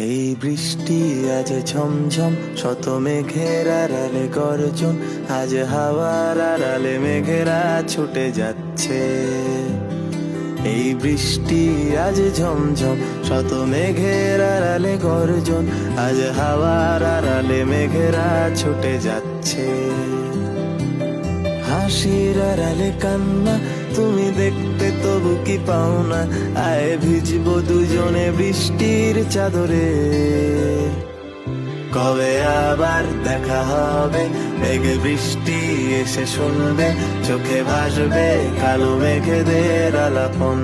এই বৃষ্টি আজ ঝমঝম, শত মেঘের আড়ালে গর্জন, আজ হাওয়ার আড়ালে মেঘেরা ছুটে যাচ্ছে। এই বৃষ্টি আজ ঝমঝম, শত মেঘের আড়ালে গর্জন, আজ হাওয়ার আড়ালে মেঘেরা ছুটে যাচ্ছে। হাসির আড়ালে কান্না তুমি দেখতে তবু কি পাও না, আয় ভিজবো দুজনে বৃষ্টির চাদরে। কবে আবার দেখা হবে, মেঘে বৃষ্টি এসে শুনবে, চোখে ভাসবে কালো মেঘেদের আলাপন।